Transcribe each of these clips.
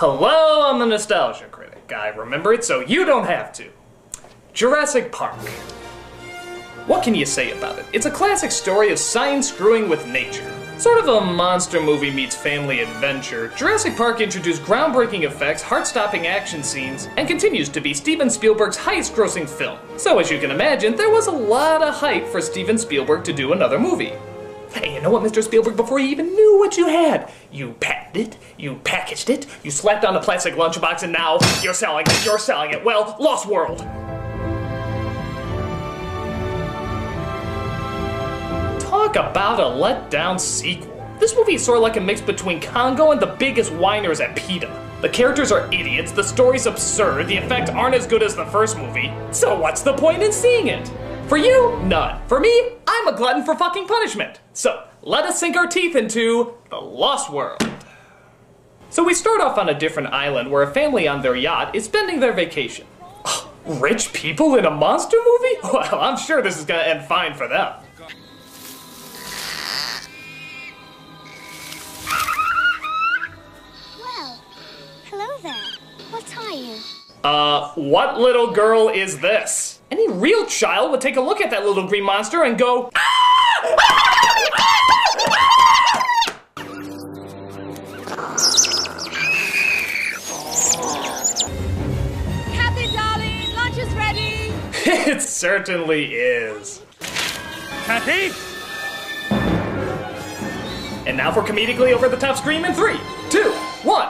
Hello, I'm the Nostalgia Critic. I remember it so you don't have to. Jurassic Park. What can you say about it? It's a classic story of science screwing with nature. Sort of a monster movie meets family adventure, Jurassic Park introduced groundbreaking effects, heart-stopping action scenes, and continues to be Steven Spielberg's highest-grossing film. So as you can imagine, there was a lot of hype for Steven Spielberg to do another movie. Hey, you know what, Mr. Spielberg, before you even knew what you had, you patented it, you packaged it, you slapped on a plastic lunchbox, and now you're selling it. Well, Lost World. Talk about a letdown sequel. This movie is sort of like a mix between Congo and The Biggest Whiners at PETA. The characters are idiots, the story's absurd, the effects aren't as good as the first movie, so what's the point in seeing it? For you, none. For me, I'm a glutton for fucking punishment. So, let us sink our teeth into The Lost World. So we start off on a different island where a family on their yacht is spending their vacation. Rich people in a monster movie? Well, I'm sure this is gonna end fine for them. Well, hello there. What are you? What little girl is this? Any real child would take a look at that little green monster and go, Kathy, darling, lunch is ready. It certainly is. Kathy? And now for comedically over-the-top scream in 3, 2, 1.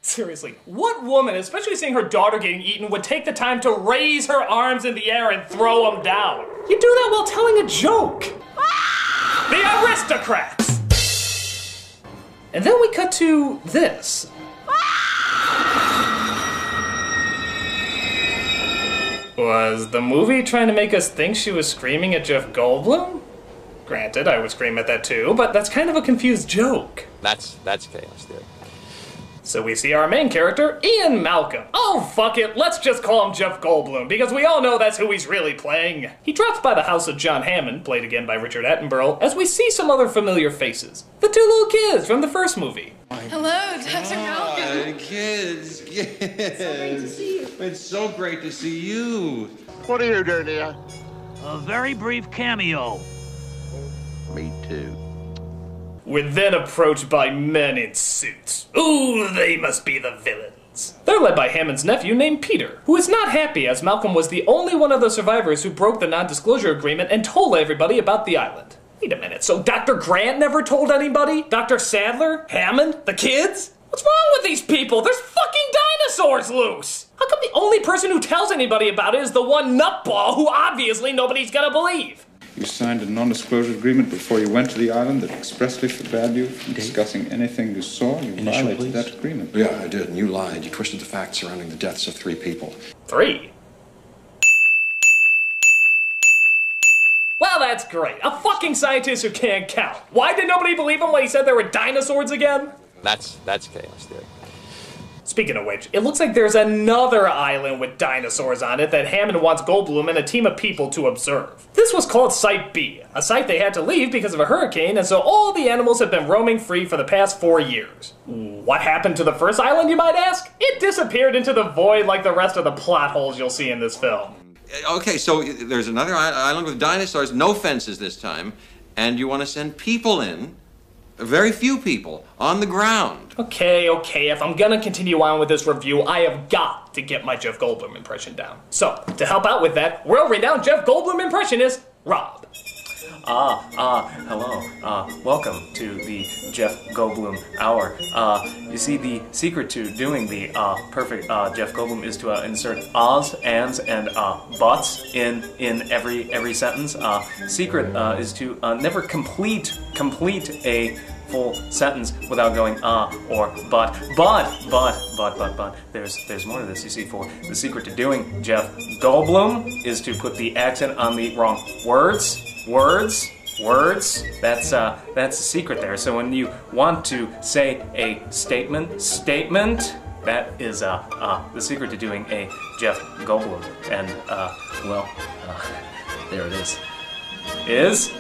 Seriously, what woman, especially seeing her daughter getting eaten, would take the time to raise her arms in the air and throw them down? You do that while telling a joke. The aristocrats! And then we cut to this. Was the movie trying to make us think she was screaming at Jeff Goldblum? Granted, I would scream at that too, but that's kind of a confused joke. That's chaos theory. So we see our main character, Ian Malcolm. Oh, fuck it, let's just call him Jeff Goldblum, because we all know that's who he's really playing. He drops by the house of John Hammond, played again by Richard Attenborough, as we see some other familiar faces. The 2 little kids from the first movie. Hello, Dr. Malcolm. Kids. It's so great to see you. It's so great to see you. What are you doing here? A very brief cameo. Me too. We're then approached by men in suits. Ooh, they must be the villains. They're led by Hammond's nephew named Peter, who is not happy as Malcolm was the only one of the survivors who broke the non-disclosure agreement and told everybody about the island. Wait a minute, so Dr. Grant never told anybody? Dr. Sadler? Hammond? The kids? What's wrong with these people? There's fucking dinosaurs loose! How come the only person who tells anybody about it is the one nutball who obviously nobody's gonna believe? You signed a non-disclosure agreement before you went to the island that expressly forbade you from discussing anything you saw. You violated that agreement. Yeah, I did, and you lied. You twisted the facts surrounding the deaths of 3 people. 3? Well, that's great. A fucking scientist who can't count. Why did nobody believe him when he said there were dinosaurs again? That's chaos theory. Speaking of which, it looks like there's another island with dinosaurs on it that Hammond wants Goldblum and a team of people to observe. This was called Site B, a site they had to leave because of a hurricane, and so all the animals have been roaming free for the past 4 years. What happened to the first island, you might ask? It disappeared into the void like the rest of the plot holes you'll see in this film. Okay, so there's another island with dinosaurs, no fences this time, and you want to send people in, very few people, on the ground. Okay, if I'm gonna continue on with this review, I have got to get my Jeff Goldblum impression down. So, to help out with that, world-renowned Jeff Goldblum impressionist, Rob. Hello. Welcome to the Jeff Goldblum Hour. You see, the secret to doing the perfect Jeff Goldblum is to insert ahs, ands, and buts in every sentence. Secret is to never complete a full sentence without going or but. There's more to this. You see, for the secret to doing Jeff Goldblum is to put the accent on the wrong words. That's the secret there. So when you want to say a statement, that is the secret to doing a Jeff Goldblum. And there it is.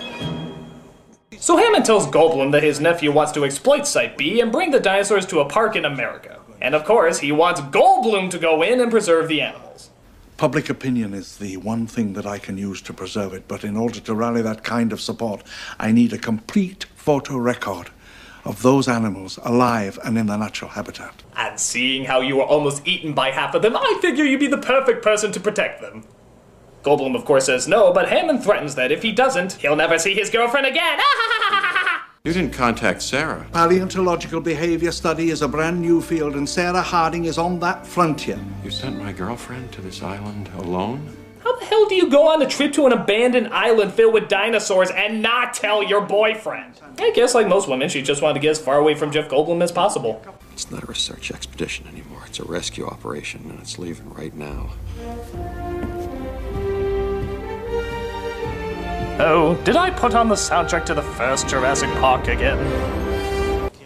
So Hammond tells Goldblum that his nephew wants to exploit Site B and bring the dinosaurs to a park in America. And of course, he wants Goldblum to go in and preserve the animals. Public opinion is the one thing that I can use to preserve it, but in order to rally that kind of support, I need a complete photo record of those animals alive and in their natural habitat. And seeing how you were almost eaten by half of them, I figure you'd be the perfect person to protect them. Goldblum, of course, says no, but Hammond threatens that if he doesn't, he'll never see his girlfriend again. You didn't contact Sarah. Paleontological behavior study is a brand new field, and Sarah Harding is on that frontier. You sent my girlfriend to this island alone? How the hell do you go on a trip to an abandoned island filled with dinosaurs and not tell your boyfriend? I guess, like most women, she just wanted to get as far away from Jeff Goldblum as possible. It's not a research expedition anymore. It's a rescue operation, and it's leaving right now. Oh, did I put on the soundtrack to the first Jurassic Park again?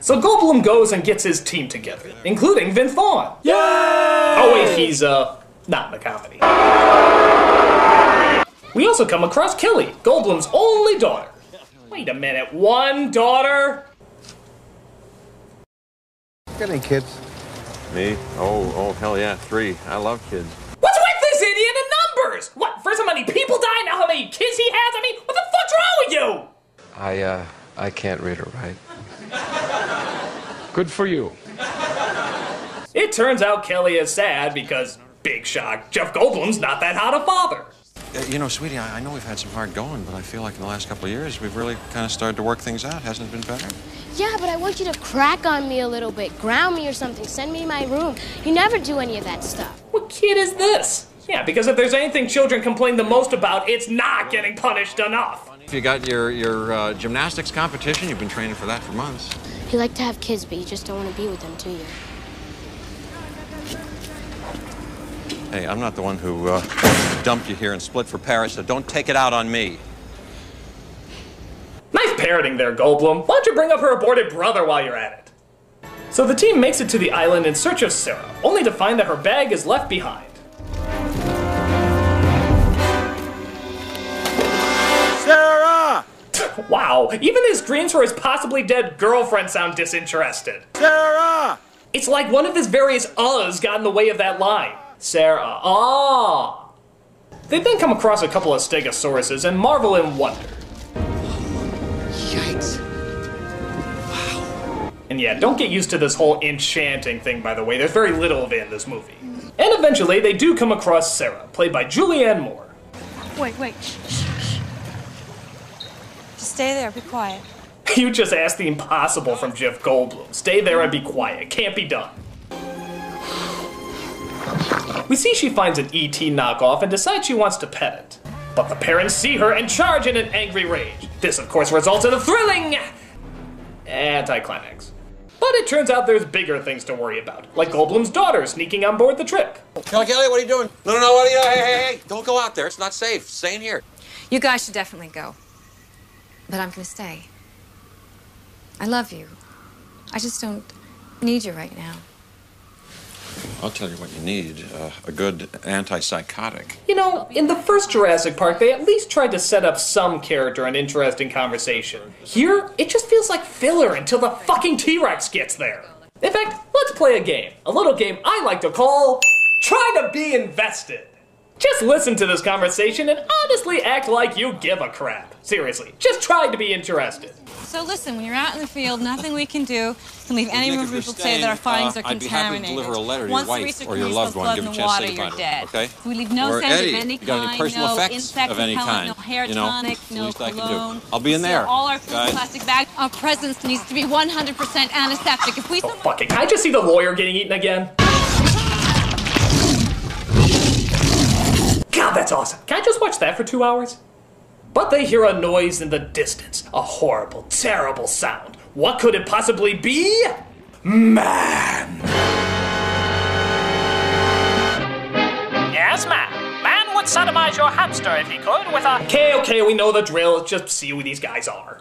So Goldblum goes and gets his team together, including Vince Vaughn. Yay! Oh wait, he's, not in the comedy. We also come across Kelly, Goldblum's only daughter. Wait a minute, one daughter? Got any kids? Me? Oh, hell yeah, 3. I love kids. What's with this idiot in numbers? What, first how many people die, now how many kids he has? I mean, what the fuck's wrong with you? I can't read or write. Good for you. It turns out Kelly is sad because, big shock, Jeff Goldblum's not that hot a father. You know, sweetie, I know we've had some hard going, but I feel like in the last couple of years we've really kind of started to work things out. Hasn't it been better? Yeah, but I want you to crack on me a little bit, ground me or something, send me to my room. You never do any of that stuff. What kid is this? Yeah, because if there's anything children complain the most about, it's not getting punished enough. You got your gymnastics competition. You've been training for that for months. You like to have kids, but you just don't want to be with them, do you? Hey, I'm not the one who dumped you here and split for Paris, so don't take it out on me. Nice parroting there, Goldblum. Why don't you bring up her aborted brother while you're at it? So the team makes it to the island in search of Sarah, only to find that her bag is left behind. Sarah! Wow, even his dreams for his possibly dead girlfriend sound disinterested. Sarah! It's like one of his various uhs got in the way of that line. Sarah, ah. They then come across a couple of stegosauruses and marvel in wonder. Yikes. Wow. And yeah, don't get used to this whole enchanting thing, by the way. There's very little of it in this movie. And eventually, they do come across Sarah, played by Julianne Moore. Wait. Shh. Just stay there. Be quiet. You just asked the impossible from Jeff Goldblum. Stay there and be quiet. Can't be done. We see she finds an E.T. knockoff and decides she wants to pet it. But the parents see her and charge in an angry rage. This, of course, results in a thrilling anticlimax. But it turns out there's bigger things to worry about, like Goldblum's daughter sneaking on board the trip. Kelly, what are you doing? No, what are you doing? Hey, don't go out there. It's not safe. Stay in here. You guys should definitely go. But I'm gonna stay. I love you. I just don't need you right now. I'll tell you what you need, a good antipsychotic. You know, in the first Jurassic Park, they at least tried to set up some character and interesting conversation. Here, it just feels like filler until the fucking T-Rex gets there. In fact, let's play a game. A little game I like to call Try to Be Invested. Just listen to this conversation and honestly act like you give a crap. Seriously, just try to be interested. So listen, when you're out in the field, nothing we can do can leave any room for people to say that our findings are I'd be happy to contaminated. deliver a letter to Once your the wife research or your loved one, give a chance to say you're goodbye to her, dead. okay? We leave no Or scent Eddie, of any you got any kind, personal no effects insect of any repellent, kind? no hair You know, tonic, no least I can do. cologne. I'll be in there, All our food guys. plastic bags. Our presence needs to be 100% antiseptic. If we Oh, fucking, can I just see the lawyer getting eaten again? God, that's awesome. Can I just watch that for 2 hours? But they hear a noise in the distance. A horrible, terrible sound. What could it possibly be? Man! Yes, man. Man would sodomize your hamster if he could with a... Okay, we know the drill. Let's just see who these guys are.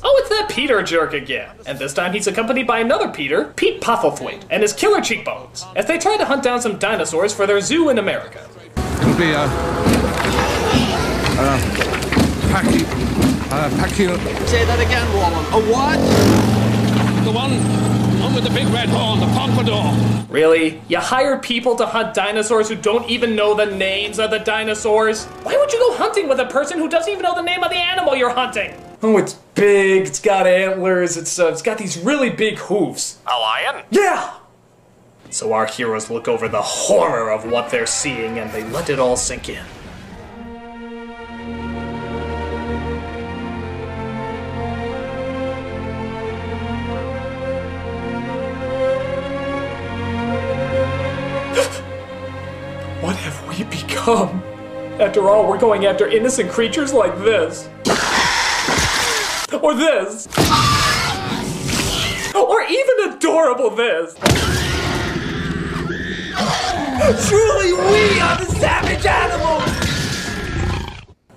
Oh, it's that Peter jerk again. And this time he's accompanied by another Peter, Pete Postlethwaite, and his killer cheekbones, as they try to hunt down some dinosaurs for their zoo in America. It'll be a tacky Say that again, woman. A what? The one with the big red horn, the pompadour. Really? You hire people to hunt dinosaurs who don't even know the names of the dinosaurs? Why would you go hunting with a person who doesn't even know the name of the animal you're hunting? Oh, it's big, it's got antlers, it's got these really big hooves. A lion? Yeah! So our heroes look over the horror of what they're seeing and they let it all sink in. What have we become? After all, we're going after innocent creatures like this. Or this. Or even adorable this. Truly, we are the savage animals!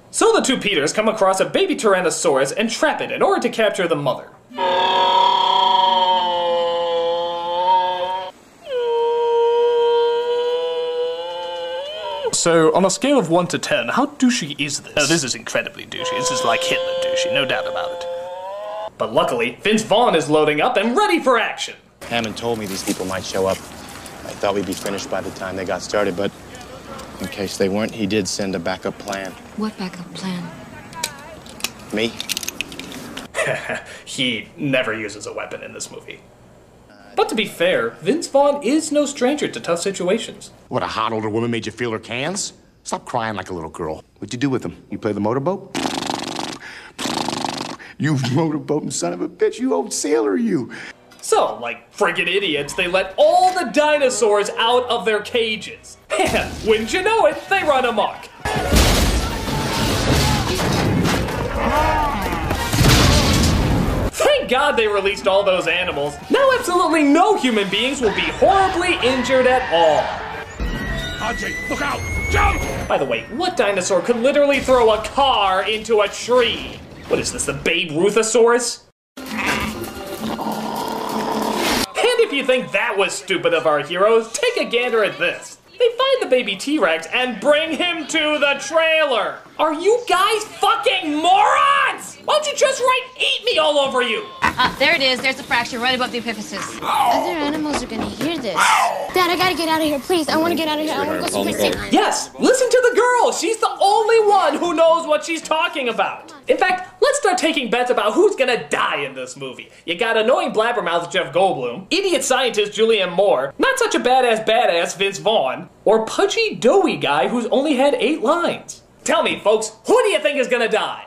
So the two Peters come across a baby Tyrannosaurus and trap it in order to capture the mother. So, on a scale of 1 to 10, how douchey is this? Oh, this is incredibly douchey. This is like Hitler douchey, no doubt about it. But luckily, Vince Vaughn is loading up and ready for action. Hammond told me these people might show up. I thought we'd be finished by the time they got started, but in case they weren't, he did send a backup plan. What backup plan? Me? He never uses a weapon in this movie. But to be fair, Vince Vaughn is no stranger to tough situations. What, a hot older woman made you feel her cans? Stop crying like a little girl. What'd you do with them? You play the motorboat? You motorboating son of a bitch, you old sailor, you. So, like friggin' idiots, they let all the dinosaurs out of their cages. And wouldn't you know it, they run amok. Thank God they released all those animals. Now absolutely no human beings will be horribly injured at all. Auntie, look out! Jump! By the way, what dinosaur could literally throw a car into a tree? What is this, the Babe Ruthosaurus? And if you think that was stupid of our heroes, take a gander at this. They find the baby T-Rex and bring him to the trailer. Are you guys fucking morons? Why don't you just write "eat me" all over you? There it is. There's the fracture right above the epiphysis. Other animals are gonna hear this. Dad, I gotta get out of here, please. I wanna get out of here. I wanna go see Critic. Yes, listen to the girl. She's the only one who knows what she's talking about. In fact, let's start taking bets about who's gonna die in this movie. You got annoying blabbermouth Jeff Goldblum, idiot scientist Julianne Moore, not such a badass Vince Vaughn, or pudgy doughy guy who's only had 8 lines. Tell me, folks, who do you think is gonna die?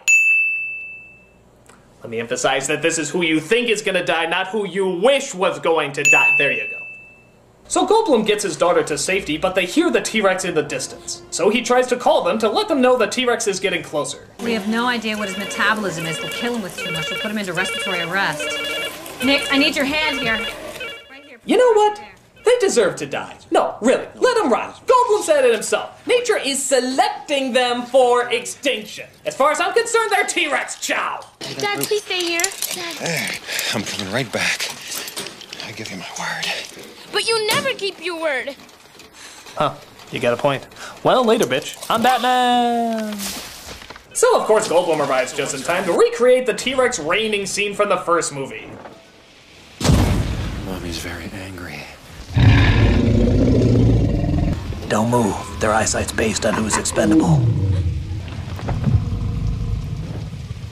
Let me emphasize that this is who you think is gonna die, not who you wish was going to die. There you go. So Goldblum gets his daughter to safety, but they hear the T-Rex in the distance. So he tries to call them to let them know the T-Rex is getting closer. We have no idea what his metabolism is. We'll kill him with too much. We'll put him into respiratory arrest. Nick, I need your hand here. Right here. You know what? They deserve to die. No, really, let them rot. Goldblum said it himself. Nature is selecting them for extinction. As far as I'm concerned, they're T-Rex. Ciao. Dad, please stay here. Hey, I'm coming right back. I give you my word. But you never keep your word. Huh, you got a point. Well, later, bitch. I'm Batman. So, of course, Goldblum arrives just in time to recreate the T-Rex raining scene from the first movie. Mommy's very angry. Don't move. Their eyesight's based on who's expendable.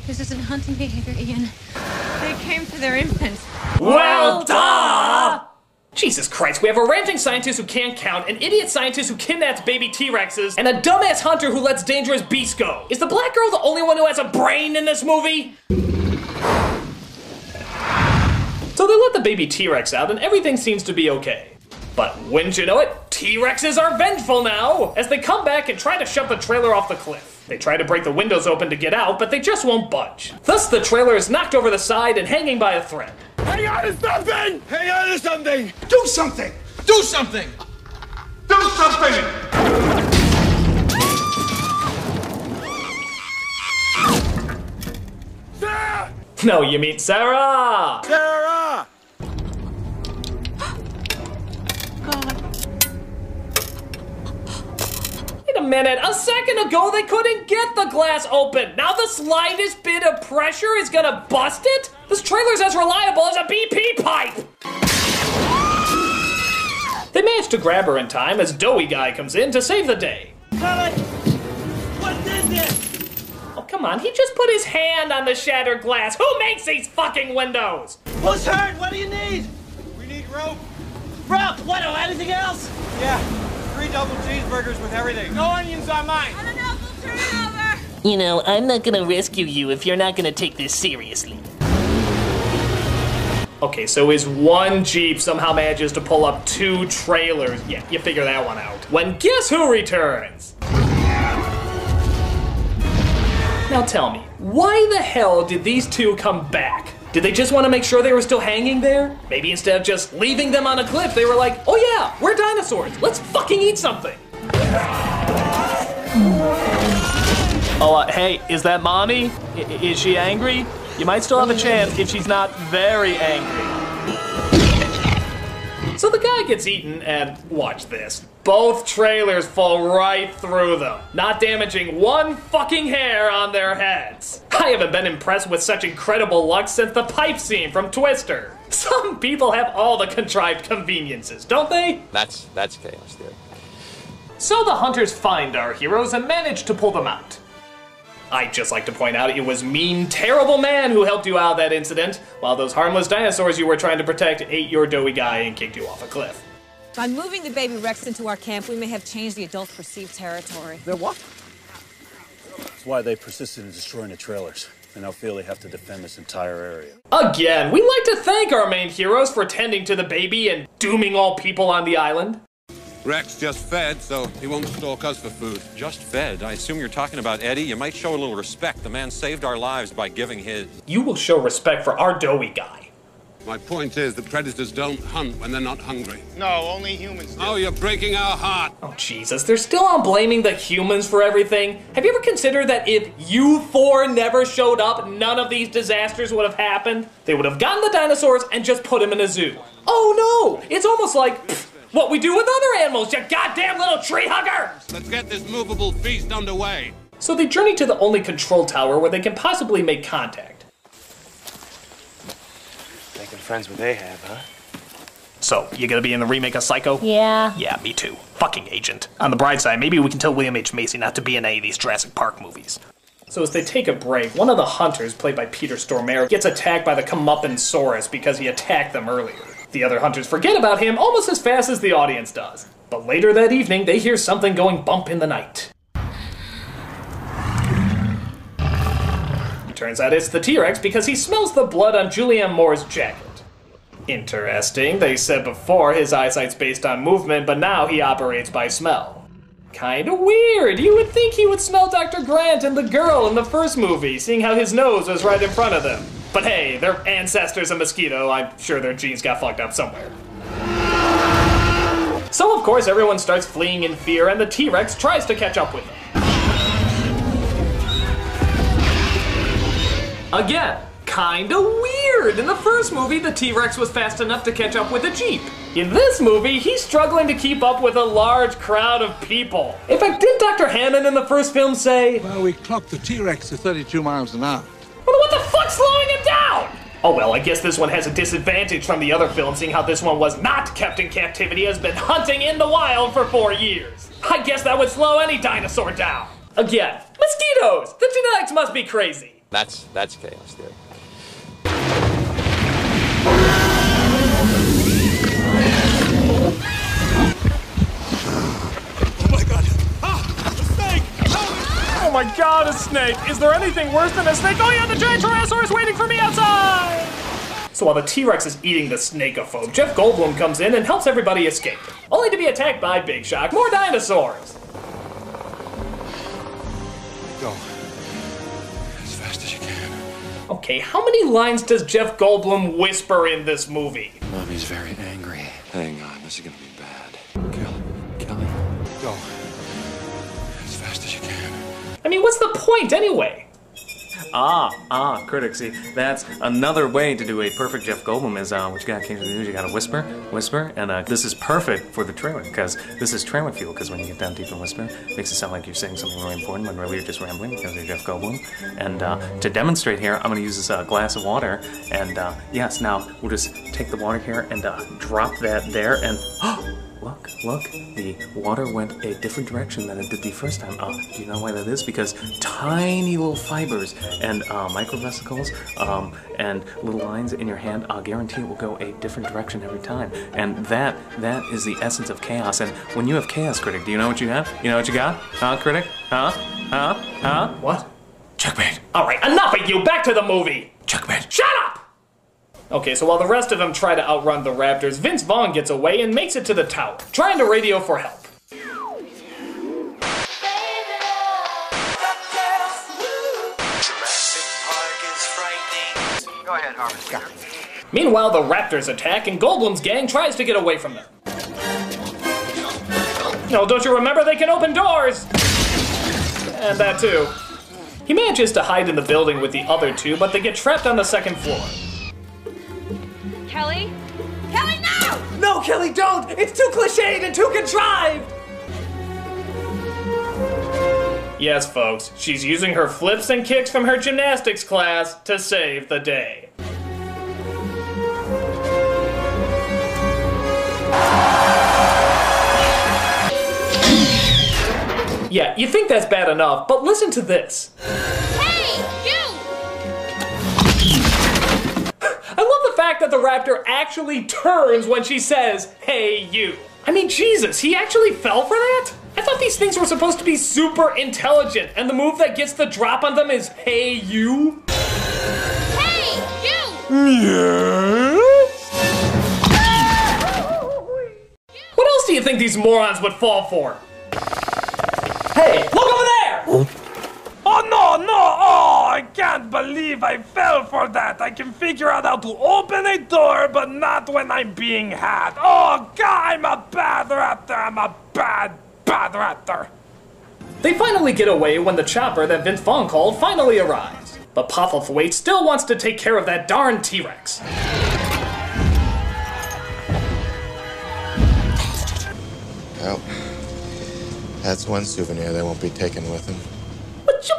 This isn't hunting behavior, Ian. They came for their infants. Well, duh! Jesus Christ, we have a ranting scientist who can't count, an idiot scientist who kidnaps baby T-Rexes, and a dumbass hunter who lets dangerous beasts go. Is the black girl the only one who has a brain in this movie? So they let the baby T-Rex out and everything seems to be okay. But wouldn't you know it, T-Rexes are vengeful now, as they come back and try to shove the trailer off the cliff. They try to break the windows open to get out, but they just won't budge. Thus the trailer is knocked over the side and hanging by a thread. Hang on to something! Hang on to something! Do something! Do something! Do something! Sarah! No, you mean Sarah! Sarah! a minute, a second ago they couldn't get the glass open. Now the slightest bit of pressure is gonna bust it? This trailer's as reliable as a BP pipe! They manage to grab her in time as Doughy Guy comes in to save the day. What is this? Oh, come on, he just put his hand on the shattered glass. Who makes these fucking windows? Who's hurt? What do you need? We need rope. Rope? What? Anything else? Yeah, 3 double cheeseburgers with everything. No onions on mine. I don't know. We'll turn it over. You know, I'm not gonna rescue you if you're not gonna take this seriously. Okay, so his one Jeep somehow manages to pull up 2 trailers. Yeah, you figure that one out. When guess who returns? Now tell me, why the hell did these 2 come back? Did they just want to make sure they were still hanging there? Maybe instead of just leaving them on a cliff, they were like, oh yeah, we're dinosaurs. Let's fucking eat something. Oh, hey, is that Mommy? Is she angry? You might still have a chance if she's not very angry. So the guy gets eaten, and watch this. Both trailers fall right through them, not damaging one fucking hair on their heads. I haven't been impressed with such incredible luck since the pipe scene from Twister. Some people have all the contrived conveniences, don't they? That's chaos, dude. So the hunters find our heroes and manage to pull them out. I'd just like to point out it was mean, terrible man who helped you out of that incident, while those harmless dinosaurs you were trying to protect ate your Doughy Guy and kicked you off a cliff. By moving the baby Rex into our camp, we may have changed the adults' perceived territory. They're what? That's why they persisted in destroying the trailers. They now feel they have to defend this entire area. Again, we'd like to thank our main heroes for tending to the baby and dooming all people on the island. Rex just fed, so he won't stalk us for food. Just fed? I assume you're talking about Eddie. You might show a little respect. The man saved our lives by giving his. You will show respect for our Doughy Guy. My point is that predators don't hunt when they're not hungry. No, only humans do. Oh, you're breaking our heart. Oh, Jesus, they're still on blaming the humans for everything. Have you ever considered that if you 4 never showed up, none of these disasters would have happened? They would have gotten the dinosaurs and just put them in a zoo. Oh no, it's almost like what we do with other animals, you goddamn little tree hugger! Let's get this movable feast underway. So they journey to the only control tower where they can possibly make contact. Making friends with Ahab, huh? So, you gonna be in the remake of Psycho? Yeah. Yeah, me too. Fucking agent. On the bright side, maybe we can tell William H. Macy not to be in any of these Jurassic Park movies. So as they take a break, one of the hunters, played by Peter Stormare, gets attacked by the Comeuppance-saurus because he attacked them earlier. The other hunters forget about him almost as fast as the audience does. But later that evening, they hear something going bump in the night. It turns out it's the T-Rex because he smells the blood on Julianne Moore's jacket. Interesting, they said before his eyesight's based on movement, but now he operates by smell. Kinda weird, you would think he would smell Dr. Grant and the girl in the first movie, seeing how his nose was right in front of them. But hey, their ancestor's a mosquito, I'm sure their genes got fucked up somewhere. So of course everyone starts fleeing in fear and the T-Rex tries to catch up with them. Again, kinda weird. In the first movie, the T-Rex was fast enough to catch up with a Jeep. In this movie, he's struggling to keep up with a large crowd of people. In fact, didn't Dr. Hammond in the first film say, well, we clocked the T-Rex at 32 miles an hour. Well, what the fuck's slowing it down? Oh well, I guess this one has a disadvantage from the other film, seeing how this one was not kept in captivity, has been hunting in the wild for 4 years. I guess that would slow any dinosaur down. Again, mosquitoes! The genetics must be crazy. That's chaos, dude. Oh my god, a snake! Is there anything worse than a snake? Oh yeah, the giant Tyrannosaurus waiting for me outside! So while the T-Rex is eating the snakophobe, Jeff Goldblum comes in and helps everybody escape. Only to be attacked by Big Shock, more dinosaurs! Go. As fast as you can. Okay, how many lines does Jeff Goldblum whisper in this movie? Mommy's very angry. Hang on, this is gonna be bad. Kelly. Go. As fast as you can. I mean, what's the point anyway? Critic, see, that's another way to do a perfect Jeff Goldblum is, what you gotta occasionally do is you gotta whisper, and this is perfect for the trailer, because this is trailer fuel, because when you get down deep and whisper, it makes it sound like you're saying something really important, when really you're just rambling, because you're Jeff Goldblum. And to demonstrate here, I'm gonna use this glass of water, and yes, now we'll just take the water here and drop that there, and look, the water went a different direction than it did the first time. Do you know why that is? Because tiny little fibers and microvesicles and little lines in your hand, guarantee it will go a different direction every time. And that is the essence of chaos. And when you have chaos, Critic, do you know what you have? You know what you got? Huh, Critic? Huh? What? Checkmate. All right, enough of you. Back to the movie. Checkmate. Shut up! Okay, so while the rest of them try to outrun the Raptors, Vince Vaughn gets away and makes it to the tower, trying to radio for help. Go ahead, Harvey. Meanwhile, the Raptors attack and Goldblum's gang tries to get away from them. No, don't you remember they can open doors? And that too. He manages to hide in the building with the other two, but they get trapped on the second floor. Kelly? Kelly, no! No, Kelly, don't! It's too cliched and too contrived! Yes, folks, she's using her flips and kicks from her gymnastics class to save the day. Yeah, you think that's bad enough, but listen to this. Hey, you! I love the fact that the Raptor actually turns when she says, "Hey, you." I mean, Jesus, he actually fell for that? I thought these things were supposed to be super intelligent, and the move that gets the drop on them is, "Hey, you." Hey, you! Yes? What else do you think these morons would fall for? Hey, look over there! Oh, no! Oh, I can't believe I fell for that. I can figure out how to open a door, but not when I'm being had. Oh, God, I'm a bad raptor. I'm a bad raptor. They finally get away when the chopper that Vince Vaughn called finally arrives. But Postlethwaite still wants to take care of that darn T-Rex. Well, that's one souvenir they won't be taking with them.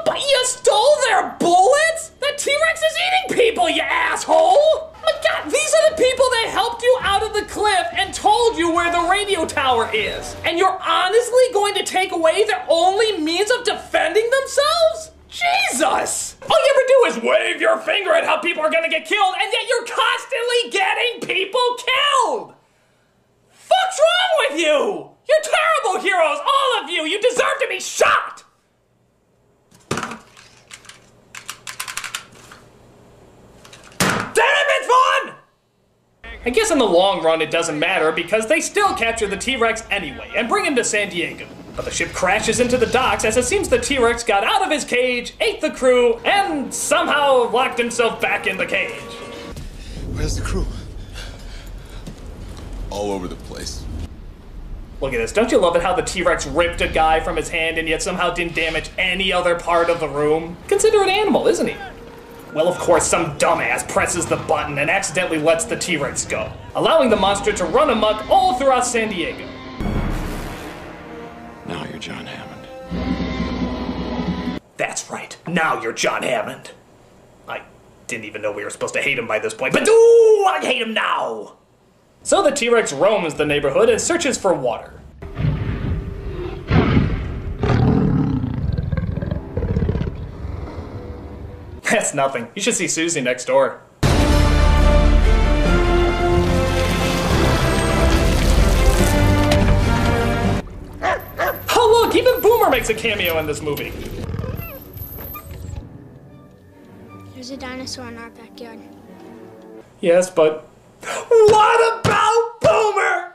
But you stole their bullets? That T-Rex is eating people, you asshole! My God, these are the people that helped you out of the cliff and told you where the radio tower is. And you're honestly going to take away their only means of defending themselves? Jesus! All you ever do is wave your finger at how people are gonna get killed, and yet you're constantly getting people killed! What's wrong with you? You're terrible heroes, all of you! You deserve to be shot! I guess in the long run it doesn't matter because they still capture the T-Rex anyway and bring him to San Diego. But the ship crashes into the docks as it seems the T-Rex got out of his cage, ate the crew, and somehow locked himself back in the cage. Where's the crew? All over the place. Look at this, don't you love it how the T-Rex ripped a guy from his hand and yet somehow didn't damage any other part of the room? Considerate animal, isn't he? Well, of course, some dumbass presses the button and accidentally lets the T-Rex go, allowing the monster to run amok all throughout San Diego. Now you're John Hammond. That's right, now you're John Hammond. I didn't even know we were supposed to hate him by this point, but ooh, I hate him now! So the T-Rex roams the neighborhood and searches for water. That's nothing. You should see Susie next door. Oh look, even Boomer makes a cameo in this movie. There's a dinosaur in our backyard. Yes, but what about Boomer?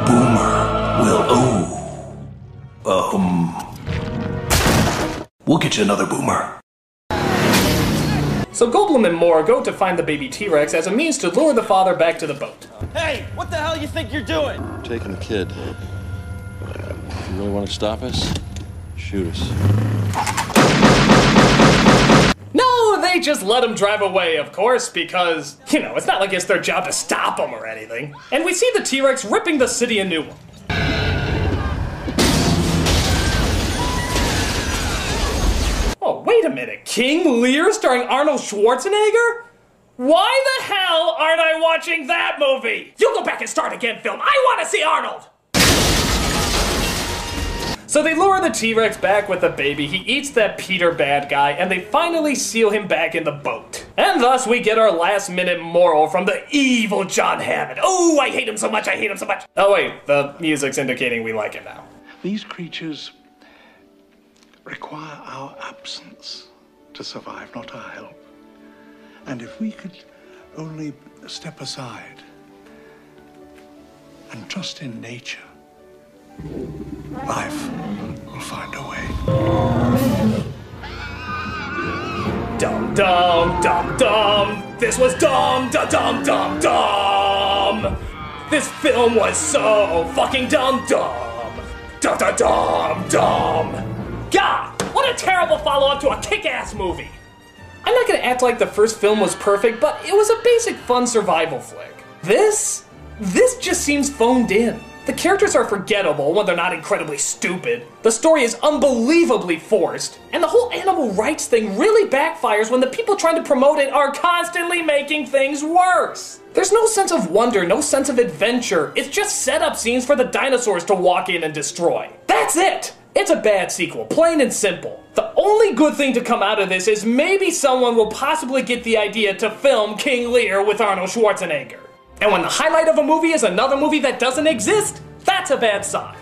Boomer will we'll get you another Boomer. So Goldblum and Moore go to find the baby T-Rex as a means to lure the father back to the boat. Hey, what the hell you think you're doing? Taking the kid. If you really want to stop us, shoot us. No, they just let him drive away, of course, because, you know, it's not like it's their job to stop him or anything. And we see the T-Rex ripping the city a new one. Oh, wait a minute. King Lear starring Arnold Schwarzenegger? Why the hell aren't I watching that movie? You go back and start again, film. I want to see Arnold! So they lure the T-Rex back with the baby, he eats that Peter bad guy, and they finally seal him back in the boat. And thus we get our last minute moral from the evil John Hammond. Oh, I hate him so much, I hate him so much. Oh wait, the music's indicating we like him now. These creatures require our absence to survive, not our help. And if we could only step aside and trust in nature, life will find a way. Dum dum dum dum. This was dumb da dum dum dum. This film was so fucking dumb dumb. Da da dum dum. God, what a terrible follow-up to a kick-ass movie. I'm not gonna act like the first film was perfect, but it was a basic fun survival flick. This just seems phoned in. The characters are forgettable when they're not incredibly stupid. The story is unbelievably forced. And the whole animal rights thing really backfires when the people trying to promote it are constantly making things worse. There's no sense of wonder, no sense of adventure. It's just setup scenes for the dinosaurs to walk in and destroy. That's it! It's a bad sequel, plain and simple. The only good thing to come out of this is maybe someone will possibly get the idea to film King Lear with Arnold Schwarzenegger. And when the highlight of a movie is another movie that doesn't exist, that's a bad sign.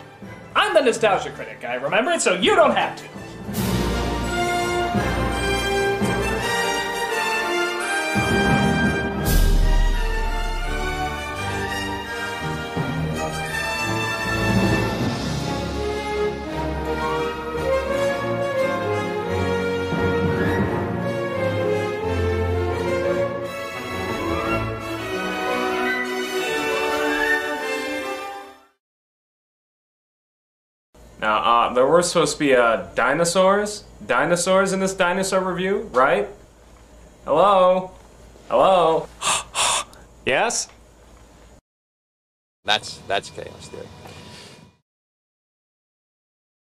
I'm the Nostalgia Critic guy, remember it, so you don't have to. Now, there were supposed to be dinosaurs in this dinosaur review, right? Hello? Hello? Yes? That's chaos theory.